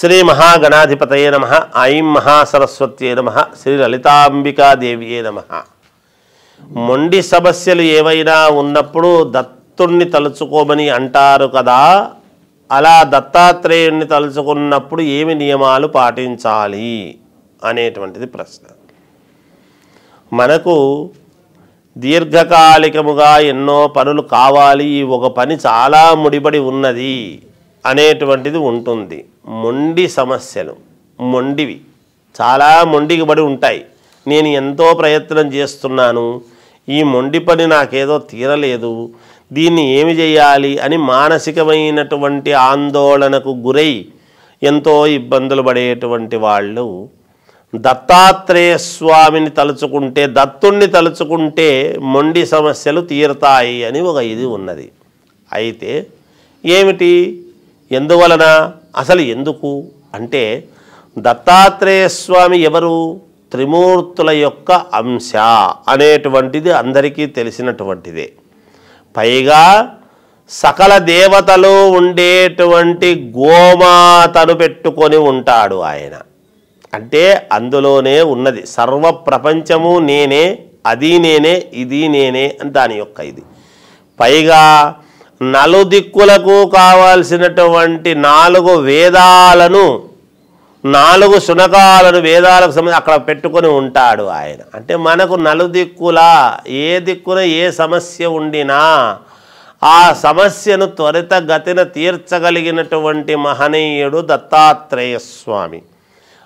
శ్రీ మహాగణాధిపతయే నమః. ఐం మహాసరస్వత్యే నమః. శ్రీ లలితాంబికాదేవియే నమః. మొండి సమస్యలు ఏవైనా ఉన్నప్పుడు దత్తుణ్ణి తలుచుకోమని అంటారు కదా, అలా దత్తాత్రేయుణ్ణి తలుచుకున్నప్పుడు ఏమి నియమాలు పాటించాలి అనేటువంటిది ప్రశ్న. మనకు దీర్ఘకాలికముగా ఎన్నో పనులు కావాలి, ఒక పని చాలా ముడిపడి ఉన్నది అనేటువంటిది ఉంటుంది. మొండి సమస్యలు, మొండివి చాలా మొండికి పడి ఉంటాయి. నేను ఎంతో ప్రయత్నం చేస్తున్నాను, ఈ మొండి పని నాకేదో తీరలేదు, దీన్ని ఏమి చేయాలి అని మానసికమైనటువంటి ఆందోళనకు గురై ఎంతో ఇబ్బందులు పడేటువంటి వాళ్ళు దత్తాత్రేయ స్వామిని తలుచుకుంటే, దత్తుణ్ణి తలుచుకుంటే మొండి సమస్యలు తీరుతాయి అని ఒక ఇది ఉన్నది. అయితే ఏమిటి, ఎందువలన, అసలు ఎందుకు అంటే, దత్తాత్రేయ స్వామి ఎవరు? త్రిమూర్తుల యొక్క అంశ అనేటువంటిది అందరికీ తెలిసినటువంటిదే. పైగా సకల దేవతలు ఉండేటువంటి గోమాతను పెట్టుకొని ఉంటాడు ఆయన. అంటే అందులోనే ఉన్నది సర్వ ప్రపంచము నేనే, అది నేనే, ఇది నేనే అని దాని యొక్క ఇది. పైగా నలుదిక్కులకు కావాల్సినటువంటి 4 వేదాలను, 4 శునకాలను వేదాలకు సంబంధించి అక్కడ పెట్టుకొని ఉంటాడు ఆయన. అంటే మనకు నలుదిక్కుల ఏ దిక్కున ఏ సమస్య ఉండినా ఆ సమస్యను త్వరితగతిన తీర్చగలిగినటువంటి మహనీయుడు దత్తాత్రేయ స్వామి.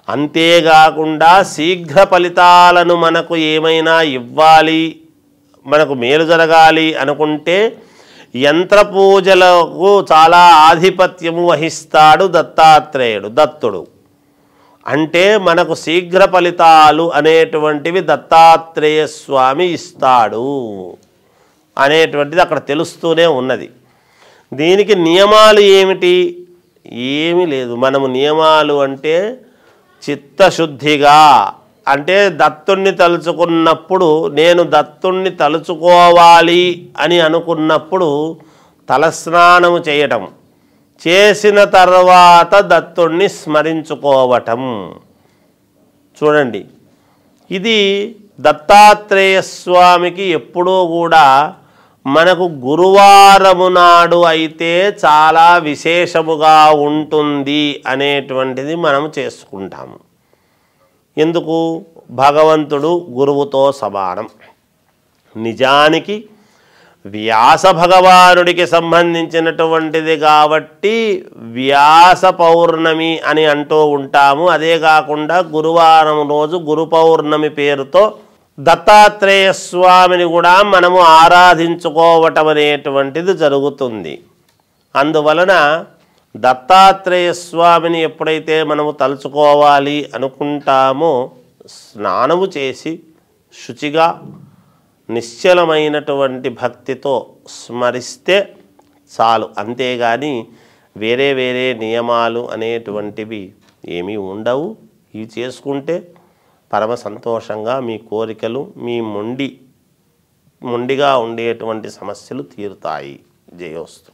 అంతేకాకుండా శీఘ్ర ఫలితాలను మనకు ఏమైనా ఇవ్వాలి, మనకు మేలు జరగాలి అనుకుంటే యంత్ర పూజలకు చాలా ఆధిపత్యము వహిస్తాడు దత్తాత్రేయుడు, దత్తుడు. అంటే మనకు శీఘ్ర ఫలితాలు అనేటువంటివి దత్తాత్రేయ స్వామి ఇస్తాడు అనేటువంటిది అక్కడ తెలుస్తూనే ఉన్నది. దీనికి నియమాలు ఏమిటి? ఏమీ లేదు. మనము నియమాలు అంటే చిత్తశుద్ధిగా, అంటే దత్తుణ్ణి తలుచుకున్నప్పుడు, నేను దత్తుణ్ణి తలుచుకోవాలి అని అనుకున్నప్పుడు తలస్నానము చేయటం, చేసిన తర్వాత దత్తుణ్ణి స్మరించుకోవటం. చూడండి, ఇది దత్తాత్రేయ స్వామికి ఎప్పుడూ కూడా మనకు గురువారము నాడు అయితే చాలా విశేషముగా ఉంటుంది అనేటువంటిది మనం చేసుకుంటాము. ఎందుకు? భగవంతుడు గురువుతో సమానం. నిజానికి వ్యాస భగవానుడికి సంబంధించినటువంటిది కాబట్టి వ్యాస పౌర్ణమి అని అంటూ ఉంటాము. అదే కాకుండా గురువారం రోజు గురు పౌర్ణమి పేరుతో దత్తాత్రేయ స్వామిని కూడా మనము ఆరాధించుకోవటం అనేటువంటిది జరుగుతుంది. అందువలన దత్తాత్రేయ స్వామిని ఎప్పుడైతే మనము తలుచుకోవాలి అనుకుంటామో స్నానము చేసి శుచిగా నిశ్చలమైనటువంటి భక్తితో స్మరిస్తే చాలు. అంతేగాని వేరే వేరే నియమాలు అనేటువంటివి ఏమీ ఉండవు. ఇవి చేసుకుంటే పరమ సంతోషంగా మీ కోరికలు, మీ మొండిగా ఉండేటువంటి సమస్యలు తీరుతాయి. జయోస్తు.